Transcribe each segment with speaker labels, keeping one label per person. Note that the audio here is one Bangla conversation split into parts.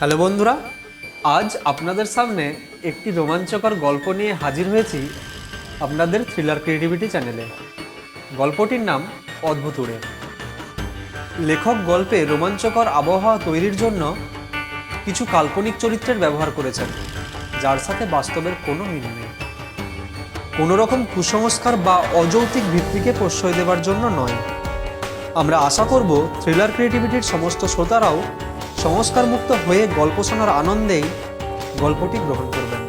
Speaker 1: হ্যালো বন্ধুরা, আজ আপনাদের সামনে একটি রোমাঞ্চকর গল্প নিয়ে হাজির হয়েছি আপনাদের থ্রিলার ক্রিয়েটিভিটি চ্যানেলে। গল্পটির নাম অদ্ভুত উড়ে। লেখক গল্পে রোমাঞ্চকর আবহাওয়া তৈরির জন্য কিছু কাল্পনিক চরিত্রের ব্যবহার করেছেন, যার সাথে বাস্তবের কোনো মিল নেই। কোনো রকম কুসংস্কার বা অযৌক্তিক ভিত্তিকে প্রশ্রয় দেওয়ার জন্য নয়। আমরা আশা করব থ্রিলার ক্রিয়েটিভিটির সমস্ত শ্রোতারাও সংস্কারমুক্ত হয়ে গল্প শোনার আনন্দেই গল্পটি গ্রহণ করবেন।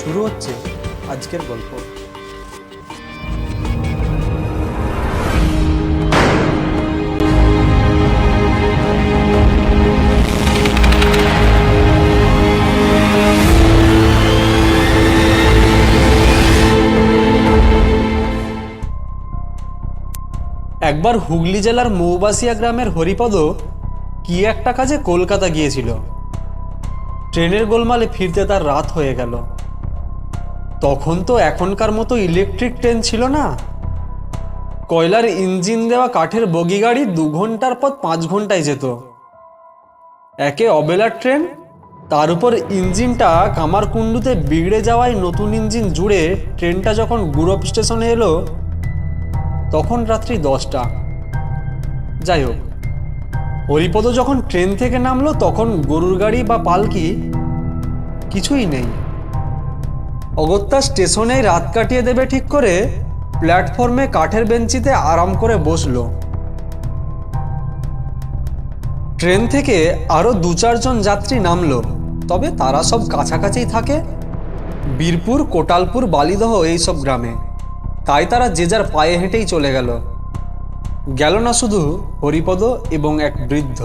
Speaker 1: শুরু হচ্ছে আজকের গল্প। একবার হুগলি জেলার মৌবাসিয়া গ্রামের হরিপদ কি একটা কাজে কলকাতা গিয়েছিল। ট্রেনের গোলমালে ফিরতে তার রাত হয়ে গেল। তখন তো এখনকার মতো ইলেকট্রিক ট্রেন ছিল না। কয়লার ইঞ্জিন দেওয়া কাঠের বগি গাড়ি 2 ঘন্টার পথ 5 ঘন্টায় যেত। একে অবেলার ট্রেন, তার উপর ইঞ্জিনটা কামারকুণ্ডুতে বিগড়ে যাওয়ায় নতুন ইঞ্জিন জুড়ে ট্রেনটা যখন গুরব স্টেশনে এলো তখন রাত্রি 10টা। যাই হোক, হরিপদ যখন ট্রেন থেকে নামলো তখন গরুর গাড়ি বা পালকি কিছুই নেই। অগত্যা স্টেশনে রাত কাটিয়ে দেবে ঠিক করে প্ল্যাটফর্মে কাঠের বেঞ্চিতে আরাম করে বসলো। ট্রেন থেকে আরো 2-4 জন যাত্রী নামলো, তবে তারা সব কাছাকাছি থাকে, বীরপুর, কোটালপুর, বালিদহ এইসব গ্রামে। তাই তারা যে যার পায়ে হেঁটেই চলে গেল। গেল না শুধু হরিপদ এবং এক বৃদ্ধ।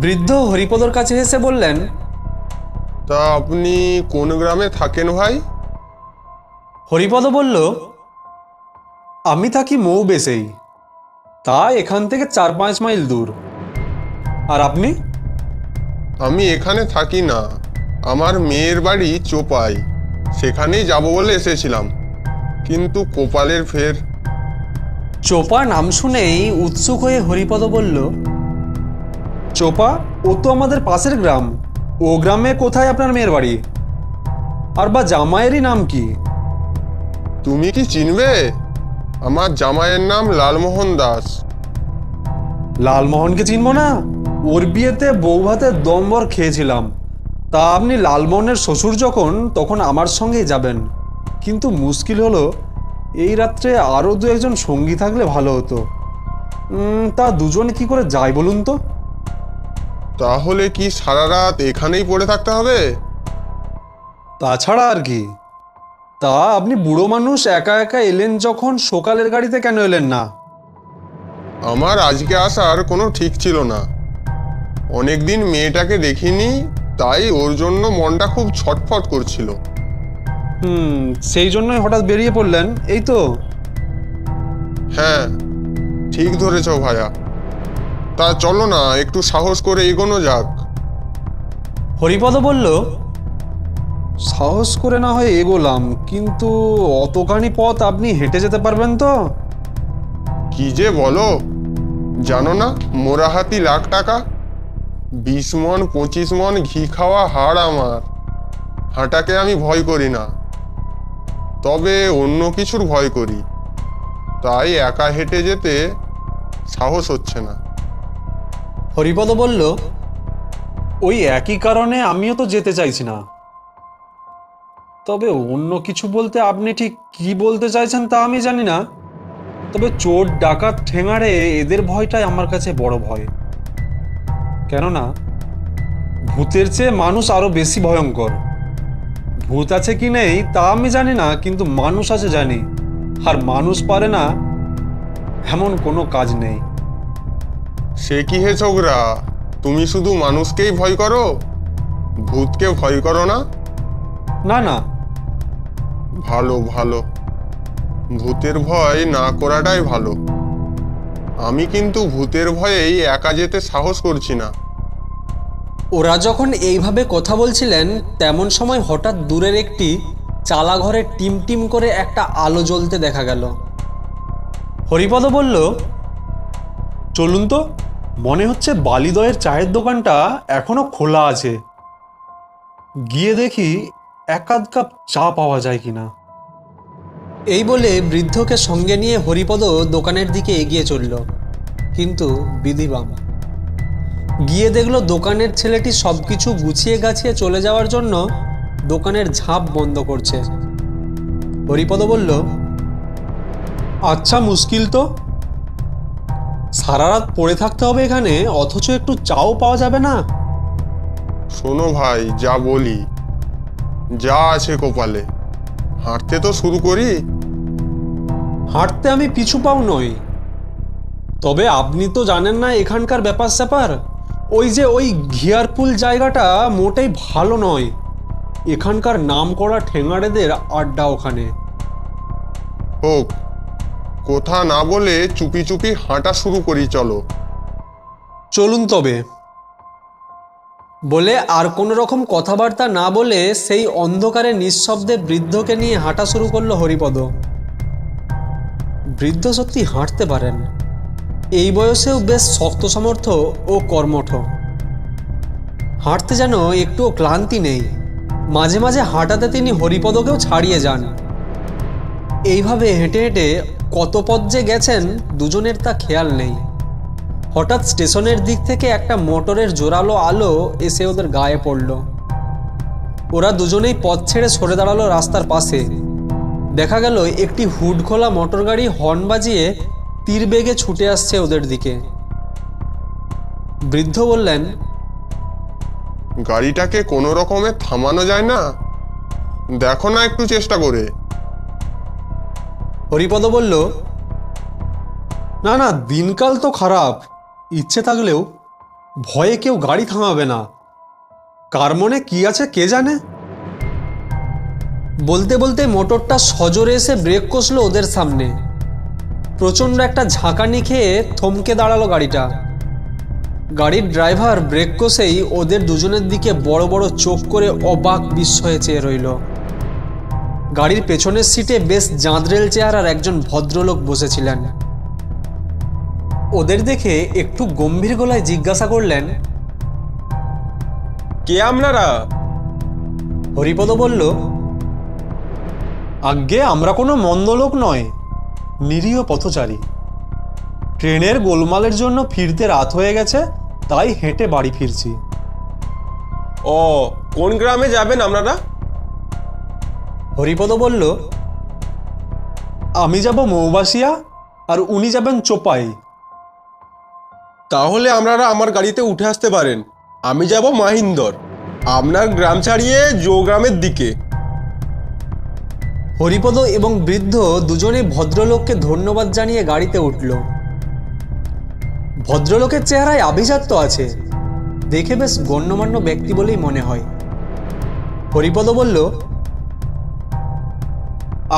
Speaker 1: বৃদ্ধ হরিপদর কাছে এসে বললেন,
Speaker 2: তা আপনি কোন গ্রামে থাকেন ভাই?
Speaker 1: হরিপদ বলল, আমি থাকি মৌবেশেই, তা এখান থেকে 4-5 মাইল দূর। আর আপনি?
Speaker 2: আমি এখানে থাকি না, আমার মেয়ের বাড়ি চোপাই, সেখানেই যাব বলে এসেছিলাম, কিন্তু কপালের ফের।
Speaker 1: চোপা নাম শুনেই উৎসুক হয়ে হরিপদ বলল, চোপা? ও তো আমাদের পাশের গ্রাম। ও গ্রামে কোথায় আপনার মেয়ের বাড়ি? আর বা জামাইয়েরই নাম কি?
Speaker 2: তুমি কি চিনবে? আমার জামাইয়ের নাম লালমোহন দাস।
Speaker 1: লালমোহনকে চিনব না? ওর বিয়েতে বউ ভাতের দমবর খেয়েছিলাম। তা আপনি লালমোহনের শ্বশুর যখন, তখন আমার সঙ্গেই যাবেন। কিন্তু মুশকিল হলো, এই রাত্রে আরও 2-1 সঙ্গী থাকলে ভালো হতো। তা দুজনে কি করে যায় বলুন তো?
Speaker 2: তাহলে কি সারা রাত এখানেই পড়ে থাকতে হবে?
Speaker 1: তাছাড়া আর কি? তা আপনি বুড়ো মানুষ একা একা এলেন যখন, সকালের গাড়িতে কেন এলেন না?
Speaker 2: আমার আজকে আসার কোনো ঠিক ছিল না। অনেকদিন মেয়েটাকে দেখিনি, তাই ওর জন্য মনটা খুব ছটফট করছিল।
Speaker 1: সেই জন্যই হঠাৎ বেরিয়ে পড়লেন, এই তো?
Speaker 2: হ্যাঁ, ঠিক ধরেছ ভাইয়া। তা চলো না, একটু সাহস করে এগোনো যাক।
Speaker 1: হরিপদ বলল, সাহস করে না হয় এগোলাম, কিন্তু অতখানি পথ আপনি হেঁটে যেতে পারবেন তো?
Speaker 2: কি যে বলো, জানো না মোরা হাতি লাখ টাকা, 20 মণ 25 মণ ঘি খাওয়া হাড় আমার। হাঁটাকে আমি ভয় করি না, তবে অন্য কিছুর ভয় করি, তাই একা হেঁটে যেতে সাহস হচ্ছে না।
Speaker 1: হরিপদ বলল, ওই একই কারণে আমিও তো যেতে চাইছি না। তবে অন্য কিছু বলতে আপনি ঠিক কি বলতে চাইছেন তা আমি জানি না। তবে চোর ডাকাত ঠেঙাড়ে এদের ভয়টাই আমার কাছে বড় ভয়। কেননা ভূতের চেয়ে মানুষ আরো বেশি ভয়ঙ্কর। ভূত আছে কি নেই তা আমি জানি না, কিন্তু মানুষ আছে জানি। আর মানুষ পারে না এমন কোনো কাজ নেই।
Speaker 2: সে কি হে ছোকরা, তুমি শুধু মানুষকেই ভয় করো, ভূতকে ভয় করো না?
Speaker 1: না না।
Speaker 2: ভালো ভালো, ভূতের ভয় না করাটাই ভালো। আমি কিন্তু ভূতের ভয়েই একা যেতে সাহস করছি না।
Speaker 1: ওরা যখন এইভাবে কথা বলছিলেন তেমন সময় হঠাৎ দূরের একটি চালা ঘরে টিম টিম করে একটা আলো জ্বলতে দেখা গেল। হরিপদ বলল, চলুন তো, মনে হচ্ছে বালিদয়ের চায়ের দোকানটা এখনো খোলা আছে। গিয়ে দেখি এক আধ কাপ চা পাওয়া যায় কিনা। এই বলে বৃদ্ধকে সঙ্গে নিয়ে হরিপদ দোকানের দিকে এগিয়ে চলল, কিন্তু বিধিবাম। গিয়ে দেখলো দোকানের ছেলেটি সবকিছু গুছিয়ে গাছিয়ে চলে যাওয়ার জন্য দোকানের ঝাঁপ বন্ধ করছে। হরিপদ বলল, আচ্ছা, মুশকিল তো। সারা রাত পড়ে থাকতে হবে এখানে, অথচ একটু চাও পাওয়া যাবে না?
Speaker 2: শোনো ভাই, যা বলি, যা আছে কপালে, হাঁটতে তো শুরু করি।
Speaker 1: হাঁটতে আমি পিছু পাও নই, তবে আপনি তো জানেন না এখানকার ব্যাপার স্যাপার। ওই ঘিয়ারপুল জায়গাটা মোটেই ভালো নয়। এখানকার নামকরা ঠেঙাড়েদের আড্ডা ওখানে।
Speaker 2: হোক, কথা না বলে চুপি চুপি হাঁটা শুরু করি, চলো।
Speaker 1: চলুন তবে। বলে আর কোনো রকম কথাবার্তা না বলে সেই অন্ধকারে নিঃশব্দে বৃদ্ধকে নিয়ে হাঁটা শুরু করলো হরিপদ। বৃদ্ধ সত্যি হাঁটতে পারেন, এই বয়সেও বেশ শক্ত সামর্থ্য ও কর্মঠ। হাঁটতে যেন একটুও ক্লান্তি নেই। মাঝে মাঝে হাঁটাতে তিনি হরিপদকেও ছাড়িয়ে যান। এইভাবে হেঁটে হেঁটে কত পথ যে গেছেন দুজনের তা খেয়াল নেই। হঠাৎ স্টেশনের দিক থেকে একটা মোটরের জোরালো আলো এসে ওদের গায়ে পড়ল। ওরা দুজনেই পথ ছেড়ে সরে দাঁড়ালো রাস্তার পাশে। দেখা গেল একটি হুড খোলা মোটর গাড়ি হর্ন বাজিয়ে তীর বেগে ছুটে আসছে ওদের দিকে। বৃদ্ধ বললেন,
Speaker 2: গাড়িটাকে কোনো রকমে থামানো যায় না? দেখো না একটু চেষ্টা করে।
Speaker 1: হরিপদ বলল, না না, দিনকাল তো খারাপ। ইচ্ছে থাকলেও ভয়ে কেউ গাড়ি থামাবে না। কার মনে কি আছে কে জানে। বলতে বলতে মোটরটা সজোরে এসে ব্রেক কষলো ওদের সামনে। প্রচণ্ড একটা ঝাঁকানি খেয়ে থমকে দাঁড়ালো গাড়িটা। গাড়ির ড্রাইভার ব্রেক কষেই ওদের দুজনের দিকে বড় বড় চোখ করে অবাক বিস্ময়ে চেয়ে রইল। গাড়ির পেছনের সিটে বেশ জাঁদরেল চেহারার একজন ভদ্রলোক বসেছিলেন। ওদের দেখে একটু গম্ভীর গলায় জিজ্ঞাসা করলেন,
Speaker 3: কে আপনারা?
Speaker 1: হরিপদ বলল, আজ্ঞে, আমরা কোনো মন্দ লোক নয়, নিরীহ পথচারী। ট্রেনের গোলমালের জন্য ফিরতে রাত হয়ে গেছে, তাই হেঁটে বাড়ি ফিরছি।
Speaker 3: ও, কোন গ্রামে যাবেন আপনারা?
Speaker 1: হরিপদ বলল, আমি যাব মৌবাসিয়া, আর উনি যাবেন চোপাই।
Speaker 3: তাহলে আপনারা আমার গাড়িতে উঠে আসতে পারেন। আমি যাব মাহিন্দর, আপনার গ্রাম ছাড়িয়ে গ্রামের দিকে।
Speaker 1: হরিপদ এবং বৃদ্ধ দুজনেই ভদ্রলোককে ধন্যবাদ জানিয়ে গাড়িতে উঠল। ভদ্রলোকের চেহারায় আভিজাত্য আছে, দেখে বেশ গণ্যমান্য ব্যক্তি বলেই মনে হয়। হরিপদ বলল,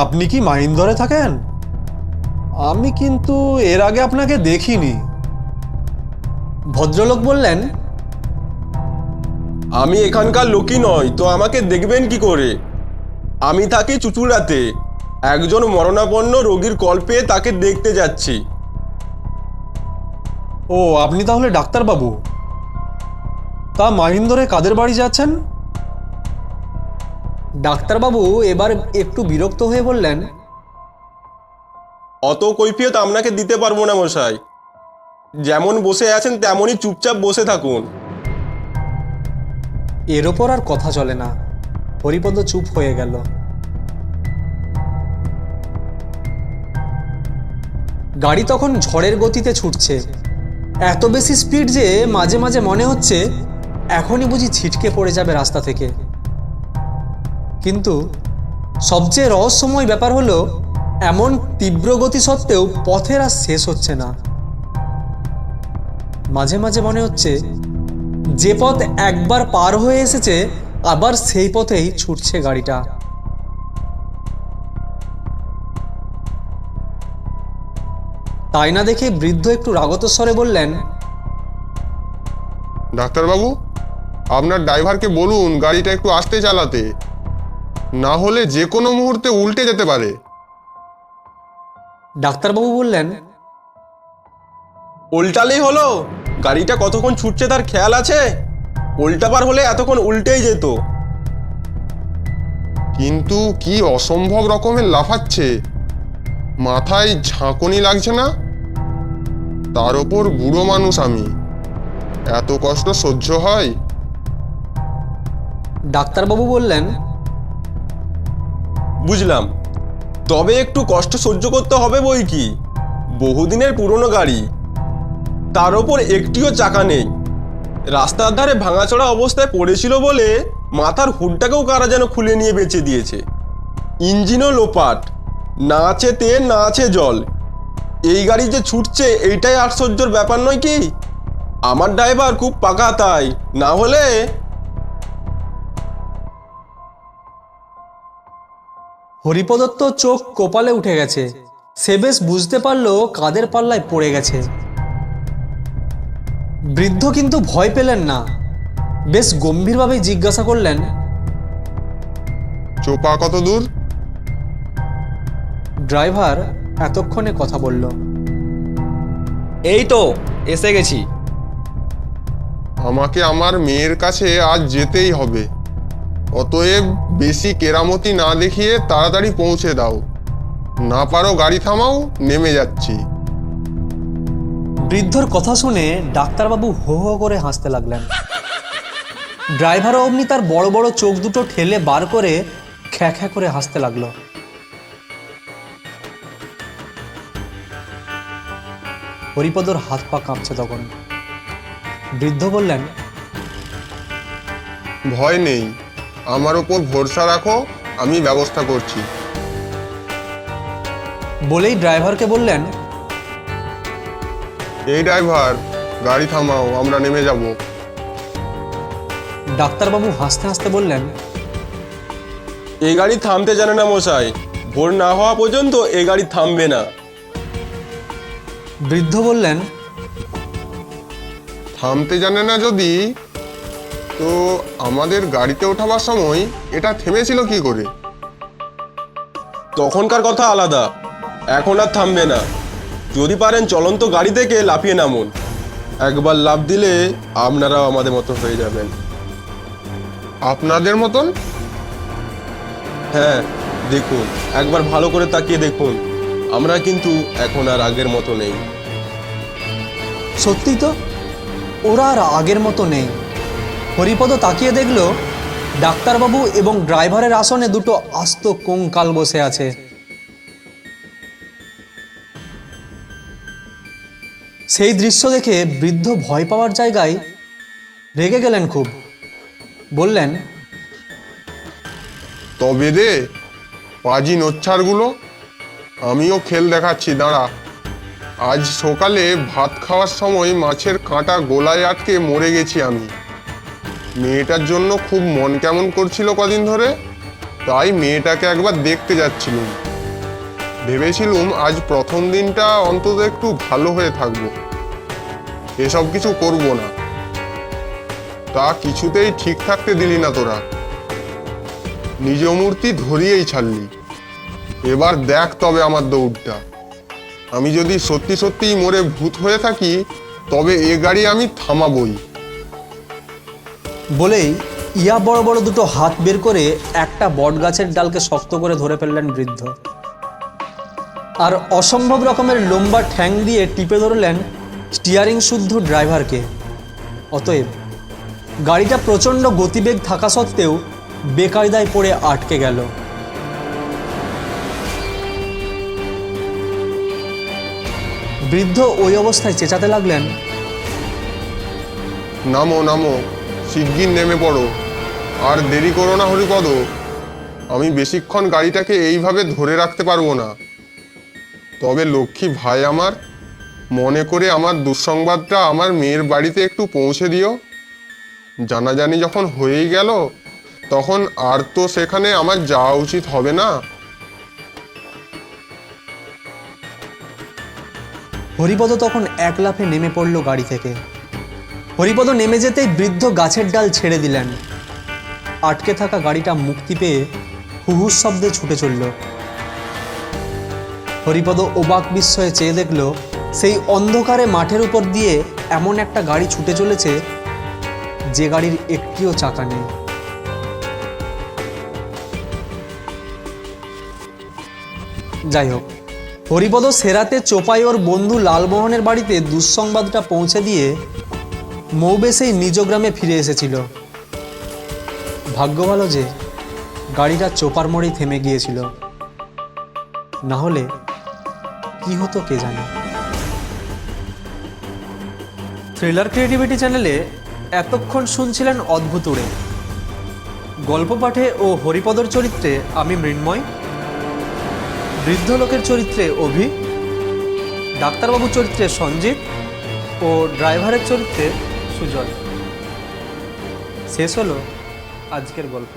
Speaker 1: আপনি কি মাহিন্দরে থাকেন? আমি কিন্তু এর আগে আপনাকে দেখিনি। ভদ্রলোক বললেন,
Speaker 3: আমি এখানকার লোকই নয় তো আমাকে দেখবেন কি করে? আমি থাকি চুচুড়াতে। একজন মরণাপন্ন রোগীর কল পেয়ে তাকে দেখতে যাচ্ছি।
Speaker 1: ও, আপনি তাহলে ডাক্তারবাবু। তা মাহিন্দরে কাদের বাড়ি যাচ্ছেন? ডাক্তারবাবু এবার একটু বিরক্ত হয়ে বললেন,
Speaker 3: অত কৈফিয়ত আপনাকে দিতে পারবো না মশাই। যেমন বসে আছেন তেমনই চুপচাপ বসে থাকুন।
Speaker 1: এর ওপর আর কথা চলে না। হরিপদ চুপ হয়ে গেল। গাড়ি তখন ঝড়ের গতিতে ছুটছে, এত বেশি স্পিড যে মাঝে মাঝে মনে হচ্ছে এখনই বুঝি ছিটকে পড়ে যাবে রাস্তা থেকে। কিন্তু সবচেয়ে রহস্যময় ব্যাপার হলো, এমন তীব্র গতি সত্ত্বেও পথের আর শেষ হচ্ছে না। মাঝে মাঝে মনে হচ্ছে যে পথ একবার পার হয়ে এসেছে আবার সেই পথেই ছুটছে গাড়িটা। তাই না দেখে বৃদ্ধ একটু রাগত স্বরে বললেন,
Speaker 2: ডাক্তারবাবু, আপনার ড্রাইভারকে বলুন গাড়িটা একটু আস্তে চালাতে, না হলে যে কোনো মুহূর্তে উল্টে যেতে পারে।
Speaker 1: ডাক্তারবাবু বললেন,
Speaker 3: উল্টালেই হলো, গাড়িটা কতক্ষণ ছুটছে তার খেয়াল আছে? উল্টাপার হলে এতক্ষণ উল্টেই যেত।
Speaker 2: কিন্তু কি অসম্ভব রকমের লাফাচ্ছে, মাথায় ঝাঁকুনি লাগছে না? তার ওপর বুড়ো মানুষ আমি, এত কষ্ট সহ্য হয়?
Speaker 1: ডাক্তারবাবু বললেন,
Speaker 3: বুঝলাম, তবে একটু কষ্ট সহ্য করতে হবে বই কি, বহুদিনের পুরনো গাড়ি, তার ওপর একটিও চাকা নেই। রাস্তার ধারে ভাঙাচোরা অবস্থায় পড়েছিল বলে মাথার হুডটাকেও কারা যেন খুলে নিয়ে বেঁচে দিয়েছে। ইঞ্জিনও লোপাট, না আছে তেল না আছে জল। এই গাড়ি যে ছুটছে এইটাই আশ্চর্যের ব্যাপার নয় কি? আমার ড্রাইভার খুব পাকা, তাই না হলে।
Speaker 1: হরিপদর তো চোখ কপালে উঠে গেছে। সে বেশ বুঝতে পারলো কাদের পাল্লায় পড়ে গেছে। বৃদ্ধ কিন্তু ভয় পেলেন না, বেশ গম্ভীরভাবে জিজ্ঞাসা করলেন,
Speaker 2: চোপা কত দূর?
Speaker 1: ড্রাইভার এতক্ষণে কথা বলল,
Speaker 4: এই তো এসে গেছি।
Speaker 2: আমাকে আমার মেয়ের কাছে আজ যেতেই হবে, অতএব বেশি কেরামতি না দেখিয়ে তাড়াতাড়ি পৌঁছে দাও। না পারো গাড়ি থামাও, নেমে যাচ্ছি।
Speaker 1: বৃদ্ধর কথা শুনে ডাক্তারবাবু হো হো করে হাসতে লাগলেন। ড্রাইভারও অমনি তার বড় বড় চোখ দুটো ঠেলে বার করে খ্যা খ্যা করে হাসতে লাগলো। হরিপদর হাত পা কাঁপছে তখন। বৃদ্ধ বললেন,
Speaker 2: ভয় নেই, আমার ওপর ভরসা রাখো, আমি ব্যবস্থা করছি।
Speaker 1: বলেই ড্রাইভারকে বললেন,
Speaker 2: এই ড্রাইভার, গাড়ি থামাও, আমরা নেমে যাব।
Speaker 1: ডাক্তারবাবু হাসতে হাসতে বললেন,
Speaker 3: এই গাড়ি থামতে জানে না মশাই, ভোর না হওয়া পর্যন্ত এই গাড়ি থামবে না।
Speaker 1: বৃদ্ধ বললেন,
Speaker 2: থামতে জানে না যদি, তো আমাদের গাড়িতে ওঠাবার সময় এটা থেমেছিল কি করে?
Speaker 3: তখনকার কথা আলাদা, এখন আর থামবে না। যদি পারেন চলন্ত গাড়ি থেকে লাফিয়ে নামুন, একবার লাফ দিলে আপনারাও আমাদের মতো হয়ে যাবেন।
Speaker 2: আপনাদের মতন?
Speaker 3: হ্যাঁ, দেখুন, একবার ভালো করে তাকিয়ে দেখুন, আমরা কিন্তু এখন আর আগের মতো নেই।
Speaker 1: সত্যি তো, ওরা আর আগের মতো নেই। হরিপদ তাকিয়ে দেখল ডাক্তারবাবু এবং ড্রাইভারের আসনে দুটো আস্ত কঙ্কাল বসে আছে। সেই দৃশ্য দেখে বৃদ্ধ ভয় পাওয়ার জায়গায় রেগে গেলেন খুব। বললেন,
Speaker 2: তবে রে পাজি নোচ্ছারগুলো, আমিও খেল দেখাচ্ছি, দাঁড়া। আজ সকালে ভাত খাওয়ার সময় মাছের কাঁটা গলায় আটকে মরে গেছি আমি। মেয়েটার জন্য খুব মন কেমন করছিল কদিন ধরে, তাই মেয়েটাকে একবার দেখতে যাচ্ছিলুম। ভেবেছিলুম আজ প্রথম দিনটা অন্তত একটু ভালো হয়ে থাকবো, এসব কিছু করব না। তা কিছুতেই ঠিক থাকতে দিলি না তোরা, নিজ মূর্তি ধরিয়েই ছাড়লি। এবার দেখ তবে আমার দৌড়টা। আমি যদি সত্যি সত্যিই মরে ভূত হয়ে থাকি, তবে এ গাড়ি আমি থামাবই।
Speaker 1: বলেই ইয়া বড় বড় দুটো হাত বের করে একটা বট গাছের ডালকে শক্ত করে ধরে ফেললেন বৃদ্ধ, আর অসম্ভব রকমের লম্বা ঠ্যাং দিয়ে টিপে ধরলেন স্টিয়ারিং শুদ্ধ ড্রাইভারকে। অতএব গাড়িটা প্রচণ্ড গতিবেগ থাকা সত্ত্বেও বেকায়দায় পড়ে আটকে গেল। বৃদ্ধ ওই অবস্থায় চেঁচাতে লাগলেন,
Speaker 2: নামো নামো, শিগগির নেমে পড়ো, আর দেরি করো না হরিপদ। আমি বেশিক্ষণ গাড়িটাকে এইভাবে ধরে রাখতে পারবো না। তবে লক্ষ্মী ভাই আমার, মনে করে আমার দুঃসংবাদটা আমার মেয়ের বাড়িতে একটু পৌঁছে দিও। জানাজানি যখন হয়েই গেল, তখন আর তো সেখানে আমার যাওয়া উচিত হবে না।
Speaker 1: হরিপদ তখন এক লাফে নেমে পড়ল গাড়ি থেকে। হরিপদ নেমে যেতেই বৃদ্ধ গাছের ডাল ছেড়ে দিলেন। আটকে থাকা গাড়িটা মুক্তি পেয়ে হুহুর শব্দে ছুটে চলল। হরিপদ অবাক বিস্ময়ে চেয়ে দেখল সেই অন্ধকারে মাঠের উপর দিয়ে এমন একটা গাড়ি ছুটে চলেছে যে গাড়ির একটিও চাকা নেই। যাই হোক, হরিপদ সেরাতে চোপাই ওর বন্ধু লালমোহনের বাড়িতে দুঃসংবাদটা পৌঁছে দিয়ে মৌবে সেই নিজ গ্রামে ফিরে এসেছিল। ভাগ্য ভালো যে গাড়িটা চোপার মোড়েই থেমে গিয়েছিল, না হলে কি হতো কে জানে। থ্রিলার ক্রিয়েটিভিটি চ্যানেলে এতক্ষণ শুনছিলেন অদ্ভুত উড়ে। গল্প পাঠে ও হরিপদর চরিত্রে আমি মৃন্ময়, বৃদ্ধ লোকের চরিত্রে অভি, ডাক্তারবাবুর চরিত্রে সঞ্জিত ও ড্রাইভারের চরিত্রে সুজয়। শেষ হলো আজকের গল্প।